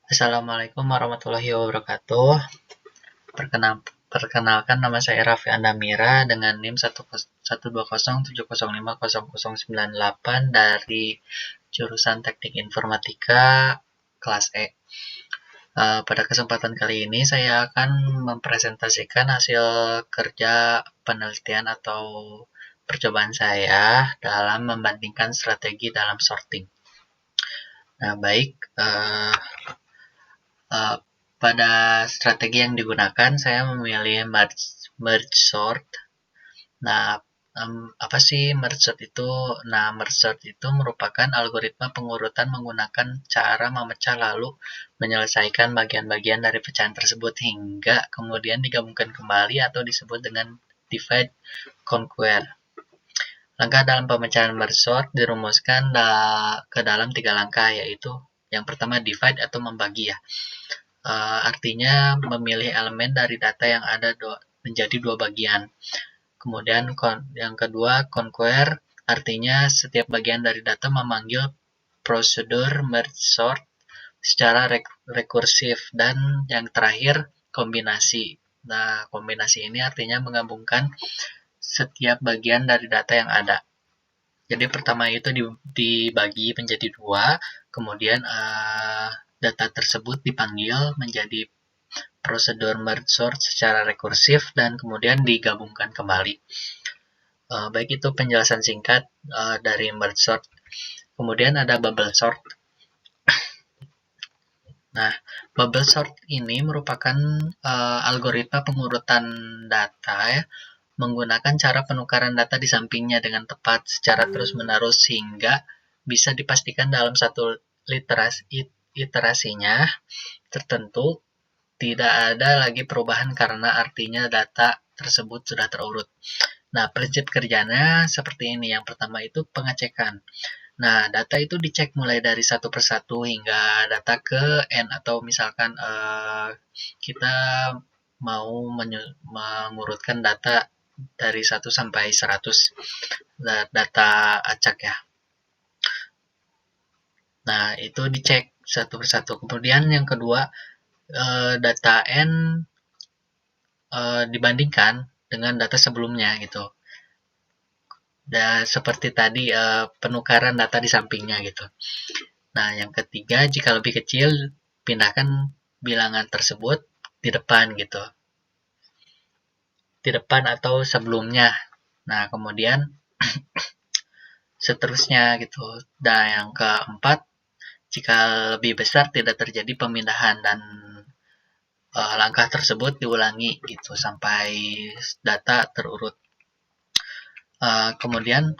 Assalamualaikum warahmatullahi wabarakatuh. Perkenalkan nama saya Raffi Andamira dengan NIM 12070500998 dari jurusan Teknik Informatika kelas E. Pada kesempatan kali ini saya akan mempresentasikan hasil kerja penelitian atau percobaan saya dalam membandingkan strategi dalam sorting. Nah, baik. Pada strategi yang digunakan, saya memilih merge sort. Nah, apa sih merge sort itu? Nah, merge sort itu merupakan algoritma pengurutan menggunakan cara memecah lalu menyelesaikan bagian-bagian dari pecahan tersebut hingga kemudian digabungkan kembali atau disebut dengan divide conquer. Langkah dalam pemecahan merge sort dirumuskan ke dalam 3 langkah, yaitu yang pertama divide atau membagi ya. Artinya memilih elemen dari data yang ada menjadi 2 bagian. Kemudian yang kedua conquer, artinya setiap bagian dari data memanggil prosedur merge sort secara rekursif. Dan yang terakhir kombinasi. Nah, kombinasi ini artinya menggabungkan setiap bagian dari data yang ada. Jadi pertama itu dibagi menjadi 2, kemudian data tersebut dipanggil menjadi prosedur merge sort secara rekursif dan kemudian digabungkan kembali. Baik, itu penjelasan singkat dari merge sort. Kemudian ada bubble sort. Nah, bubble sort ini merupakan algoritma pengurutan data ya, menggunakan cara penukaran data di sampingnya dengan tepat secara terus-menerus sehingga bisa dipastikan dalam satu iterasinya tertentu tidak ada lagi perubahan karena artinya data tersebut sudah terurut. Nah, prinsip kerjanya seperti ini. Yang pertama itu pengecekan. Nah, data itu dicek mulai dari satu persatu hingga data ke N, atau misalkan kita mau mengurutkan data dari 1 sampai 100 data acak ya. Nah, itu dicek satu persatu. Kemudian yang kedua, data N dibandingkan dengan data sebelumnya gitu. Dan seperti tadi penukaran data di sampingnya gitu. Nah, yang ketiga, jika lebih kecil, pindahkan bilangan tersebut di depan gitu. Di depan atau sebelumnya. Nah, kemudian seterusnya gitu. Dan yang keempat, jika lebih besar tidak terjadi pemindahan dan langkah tersebut diulangi gitu sampai data terurut. Kemudian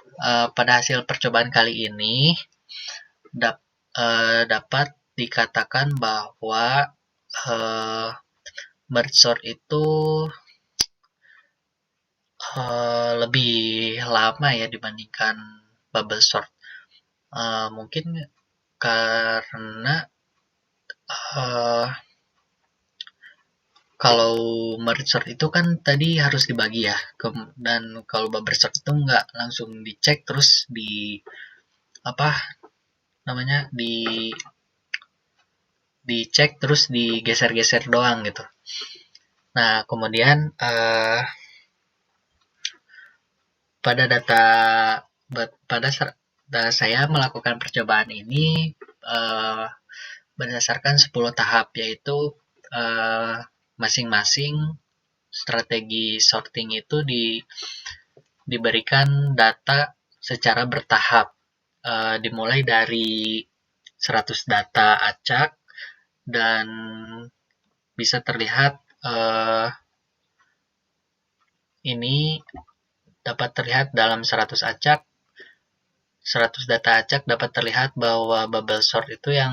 pada hasil percobaan kali ini dapat dikatakan bahwa merge sort itu lebih lama ya dibandingkan bubble sort. Mungkin karena kalau merge sort itu kan tadi harus dibagi ya, dan kalau bubble sort itu nggak langsung dicek terus dicek terus digeser-geser doang gitu. Nah, kemudian pada saya melakukan percobaan ini berdasarkan 10 tahap, yaitu masing-masing strategi sorting itu diberikan data secara bertahap, dimulai dari 100 data acak dan bisa terlihat ini dapat terlihat dalam 100 acak, 100 data acak dapat terlihat bahwa bubble sort itu yang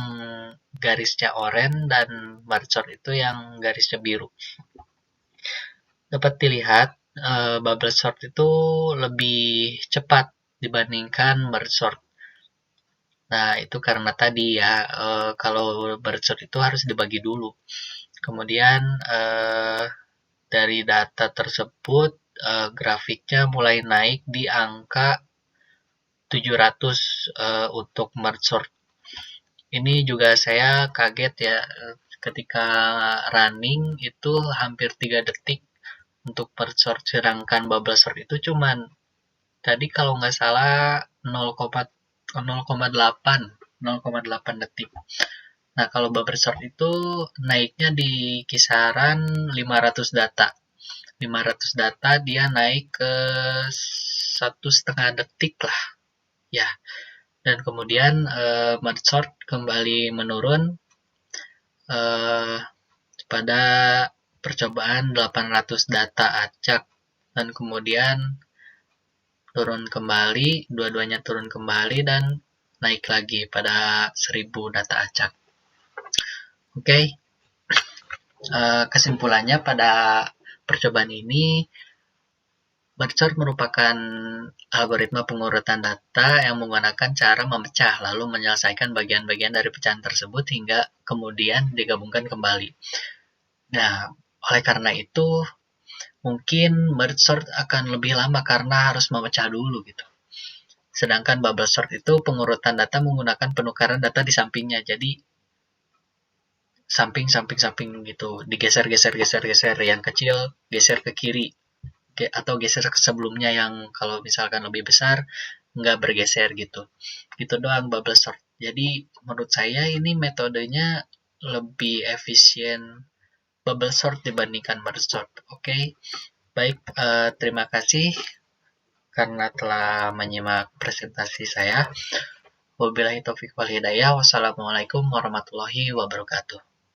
garisnya oranye dan merge sort itu yang garisnya biru. Dapat dilihat bubble sort itu lebih cepat dibandingkan merge sort. Nah, itu karena tadi ya, kalau merge sort itu harus dibagi dulu. Kemudian dari data tersebut grafiknya mulai naik di angka 700 untuk merge sort. Ini juga saya kaget ya, ketika running itu hampir 3 detik untuk per short, sedangkan bubble short itu cuman tadi kalau nggak salah 0,8 0,8 detik. Nah, kalau bubble short itu naiknya di kisaran 500 data. 500 data dia naik ke 1,5 detik lah. Ya, dan kemudian merge short kembali menurun eh, pada percobaan 800 data acak, dan kemudian turun kembali, dua-duanya turun kembali dan naik lagi pada 1000 data acak. Oke, kesimpulannya pada percobaan ini, merge short merupakan algoritma pengurutan data yang menggunakan cara memecah lalu menyelesaikan bagian-bagian dari pecahan tersebut hingga kemudian digabungkan kembali. Nah, oleh karena itu mungkin merge short akan lebih lama karena harus memecah dulu gitu. Sedangkan bubble sort itu pengurutan data menggunakan penukaran data di sampingnya. Jadi samping gitu, digeser, yang kecil geser ke kiri atau geser ke sebelumnya yang kalau misalkan lebih besar nggak bergeser gitu. Gitu doang bubble sort. Jadi menurut saya ini metodenya lebih efisien bubble sort dibandingkan merge sort. Oke, baik, terima kasih karena telah menyimak presentasi saya. Wabillahi taufiq wal hidayah. Wassalamualaikum warahmatullahi wabarakatuh.